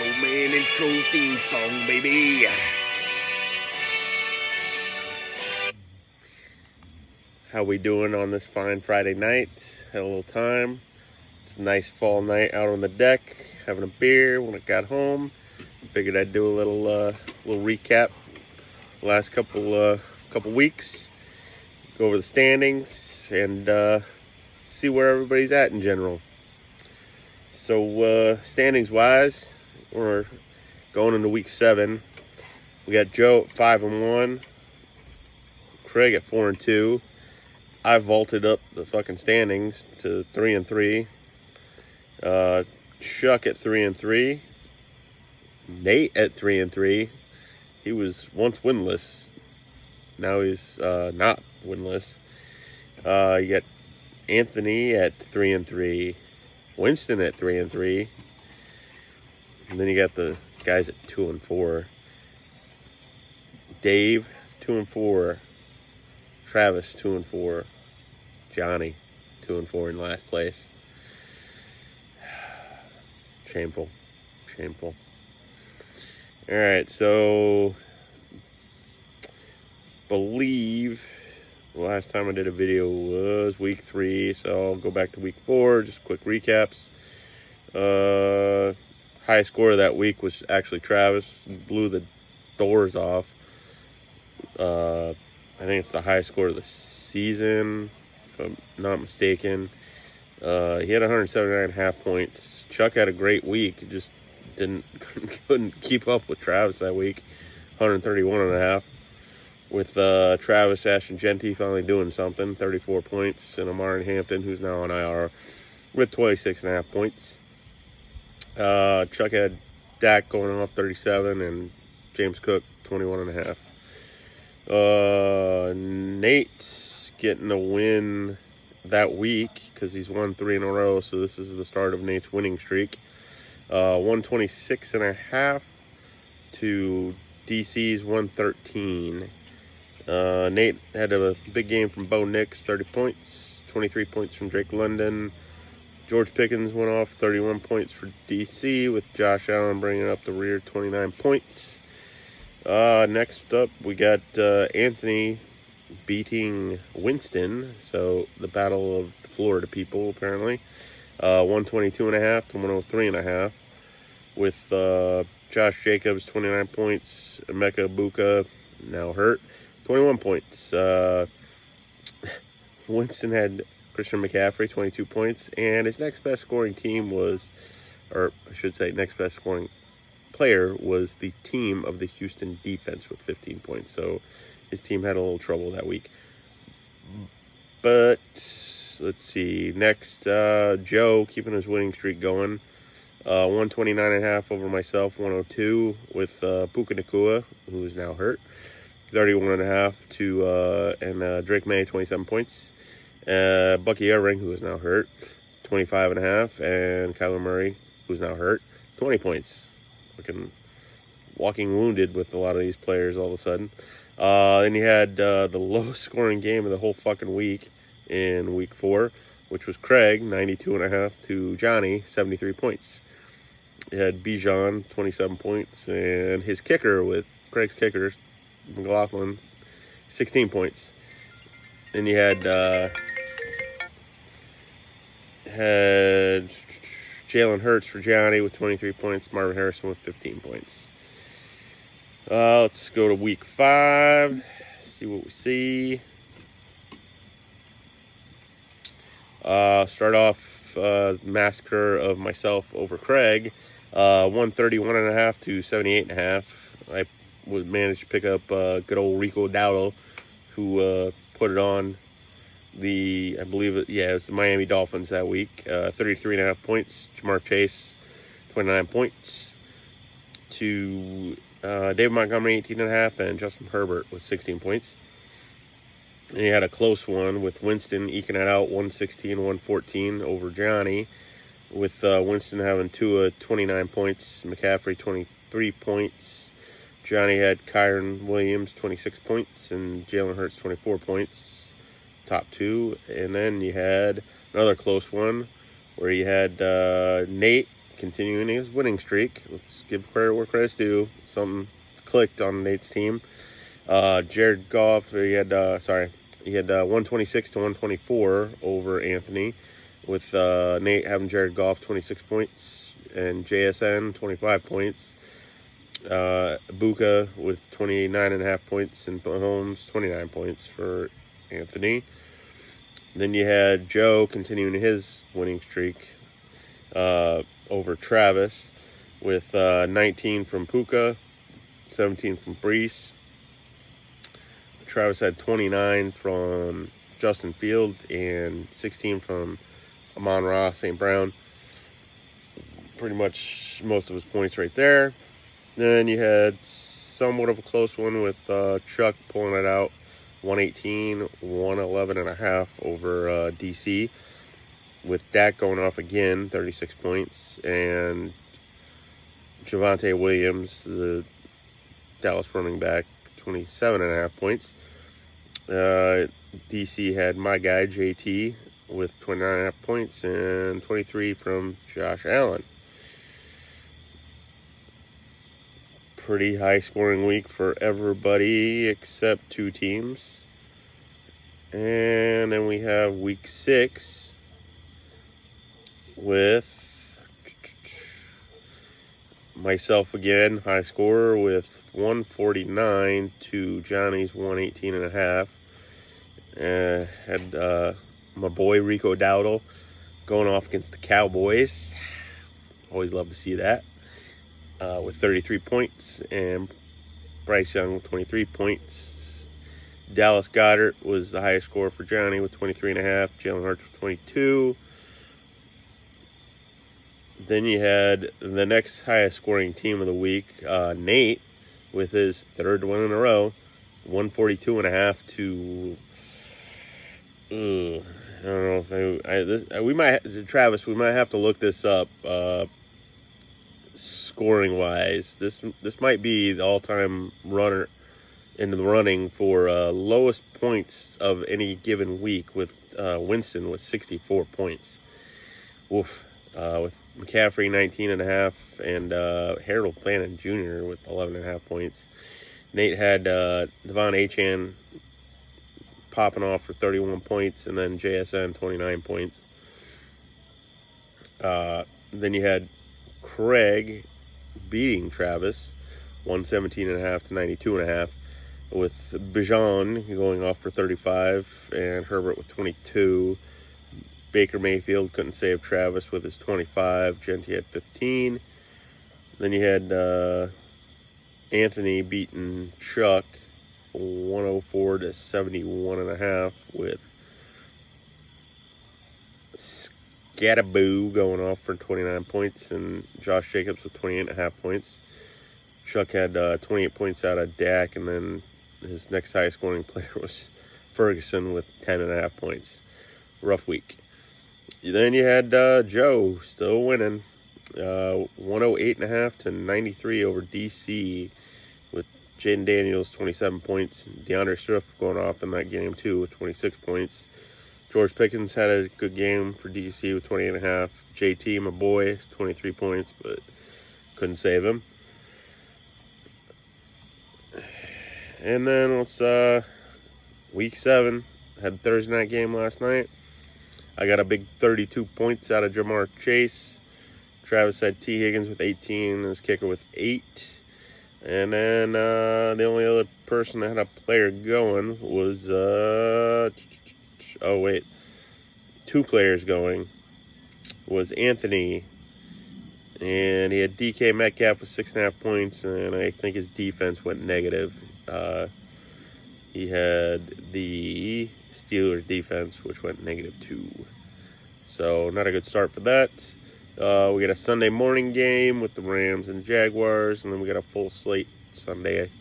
intro theme song, baby. How we doing on this fine Friday night? Had a little time. It's a nice fall night out on the deck, having a beer. When I got home, figured I'd do a little recap. The last couple weeks, go over the standings and see where everybody's at in general. So standings wise, we're going into week 7. We got Joe at 5-1, Craig at 4-2. I vaulted up the fucking standings to 3-3. Chuck at 3-3. Nate at 3-3. He was once winless. Now he's not winless. You got Anthony at 3-3. Winston at 3-3. And then you got the guys at 2-4. Dave 2-4. Travis 2-4. Johnny 2-4 in last place. Shameful. Alright, so believe the last time I did a video was week 3, so I'll go back to week 4, just quick recaps. Highest score of that week was actually Travis. Blew the doors off. I think it's the highest score of the season, if I'm not mistaken. He had 179.5 points. Chuck had a great week. He just couldn't keep up with Travis that week. 131.5. With Travis Ashton Genty finally doing something, 34 points, and Amari Hampton, who's now on IR, with 26.5 points. Chuck had Dak going off 37, and James Cook 21.5. Nate getting a win that week because he's won 3 in a row, so this is the start of Nate's winning streak. 126.5 to DC's 113. Nate had a big game from Bo Nix, 30 points, 23 points from Drake London. George Pickens went off 31 points for DC, with Josh Allen bringing up the rear, 29 points. Next up, we got Anthony beating Winston, so the battle of the Florida people, apparently. 122.5 to 103.5, with Josh Jacobs, 29 points. Emeka Buka, now hurt, 21 points. Winston had Christian McCaffrey, 22 points, and his next best scoring team was, or I should say next best scoring player was the team of the Houston defense with 15 points. So his team had a little trouble that week. But let's see. Next, Joe keeping his winning streak going. 129.5 over myself, 102 with Puka Nacua, who is now hurt. 31.5 to Drake May, 27 points. Bucky Ehring, who is now hurt, 25.5, and Kyler Murray, who's now hurt, 20 points. Fucking walking wounded with a lot of these players all of a sudden. Then you had the lowest scoring game of the whole fucking week in week 4, which was Craig, 92.5 to Johnny, 73 points. You had Bijan, 27 points, and his kicker with Craig's kicker, McLaughlin, 16 points. Then you had Jalen Hurts for Johnny with 23 points. Marvin Harrison with 15 points. Let's go to week 5. See what we see. Start off massacre of myself over Craig. 131.5 to 78.5. I managed to pick up good old Rico Dowdle, who put it on I believe it was the Miami Dolphins that week. 33.5 points. Jamar Chase, 29 points. To David Montgomery, 18.5, and Justin Herbert with 16 points. And he had a close one with Winston eking it out, 116-114 over Johnny, with Winston having Tua 29 points, McCaffrey 23 points. Johnny had Kyron Williams 26 points and Jalen Hurts 24 points. Top 2. And then you had another close one where you had Nate continuing his winning streak. Let's give credit where credit's due. Something clicked on Nate's team. Jared Goff, he had 126 to 124 over Anthony, with Nate having Jared Goff 26 points and JSN 25 points. Buka with 29.5 points and Mahomes 29 points for Anthony. Then you had Joe continuing his winning streak over Travis with 19 from Puka, 17 from Brees. Travis had 29 from Justin Fields and 16 from Amon-Ra St. Brown. Pretty much most of his points right there. Then you had somewhat of a close one with Chuck pulling it out, 118, 111.5 over DC, with Dak going off again, 36 points, and Javonte Williams, the Dallas running back, 27.5 points. DC had my guy, JT, with 29.5 points and 23 from Josh Allen. Pretty high scoring week for everybody except 2 teams. And then we have week 6 with myself again, high scorer with 149 to Johnny's 118.5. Had my boy Rico Dowdle going off against the Cowboys. Always love to see that. With 33 points, and Bryce Young with 23 points. Dallas Goedert was the highest scorer for Johnny with 23.5. Jalen Hurts with 22. Then you had the next highest scoring team of the week, Nate, with his 3rd win in a row, 142.5 to. I don't know if Travis. We might have to look this up. Scoring wise, this might be the all-time runner in the running for lowest points of any given week, with Winston with 64 points. Woof. With McCaffrey 19.5 and Harold Fannin Jr. with 11.5 points. Nate had Devon Achane popping off for 31 points, and then JSN 29 points. Then you had Craig beating Travis 117.5 to 92.5, with Bijan going off for 35 and Herbert with 22. Baker Mayfield couldn't save Travis with his 25. Genty had 15. Then you had Anthony beating Chuck 104 to 71.5, with Scattaboo going off for 29 points and Josh Jacobs with 28.5 points. Chuck had 28 points out of Dak, and then his next highest scoring player was Ferguson with 10.5 points. Rough week. Then you had Joe still winning, 108.5 to 93 over DC, with Jaden Daniels 27 points. DeAndre Swift going off in that game too with 26 points. George Pickens had a good game for DC with 28.5. JT, my boy, 23 points, but couldn't save him. And then let's week 7, had Thursday night game last night. I got a big 32 points out of Jamar Chase. Travis had T. Higgins with 18, his kicker with 8. And then the only other person that had a player going was, 2 players going, was Anthony. And he had DK Metcalf with 6.5 points, and I think his defense went negative. He had the Steelers defense, which went -2. So not a good start for that. We got a Sunday morning game with the Rams and Jaguars, and then we got a full slate Sunday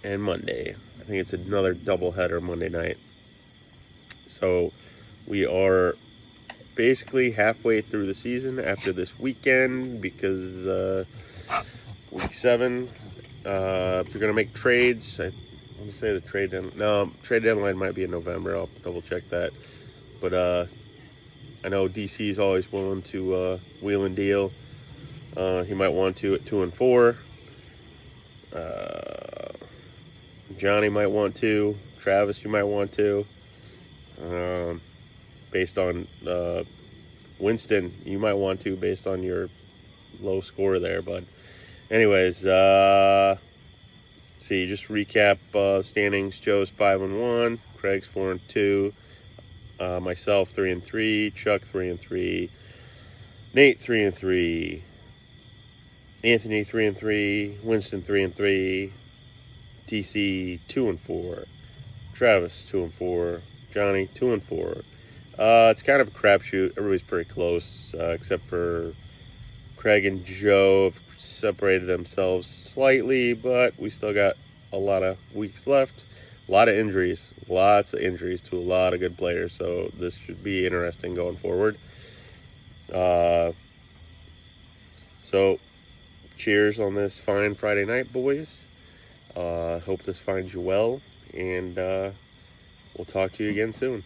and Monday. I think it's another doubleheader Monday night. So we are basically halfway through the season after this weekend, because week 7, if you're going to make trades, I want to say the trade deadline might be in November. I'll double check that. But I know DC is always willing to wheel and deal. He might want to at 2 and 4. Johnny might want to. Travis, you might want to. Based on Winston, you might want to based on your low score there. But anyways, see, just recap standings. Joe's 5 and 1. Craig's 4 and 2. Myself 3 and 3. Chuck 3 and 3. Nate 3 and 3. Anthony 3 and 3. Winston 3 and 3. DC 2 and 4. Travis 2 and 4. Johnny 2 and 4. It's kind of a crapshoot. Everybody's pretty close, except for Craig and Joe have separated themselves slightly, but we still got a lot of weeks left. A lot of injuries. Lots of injuries to a lot of good players, so this should be interesting going forward. So, cheers on this fine Friday night, boys. Hope this finds you well, and we'll talk to you again soon.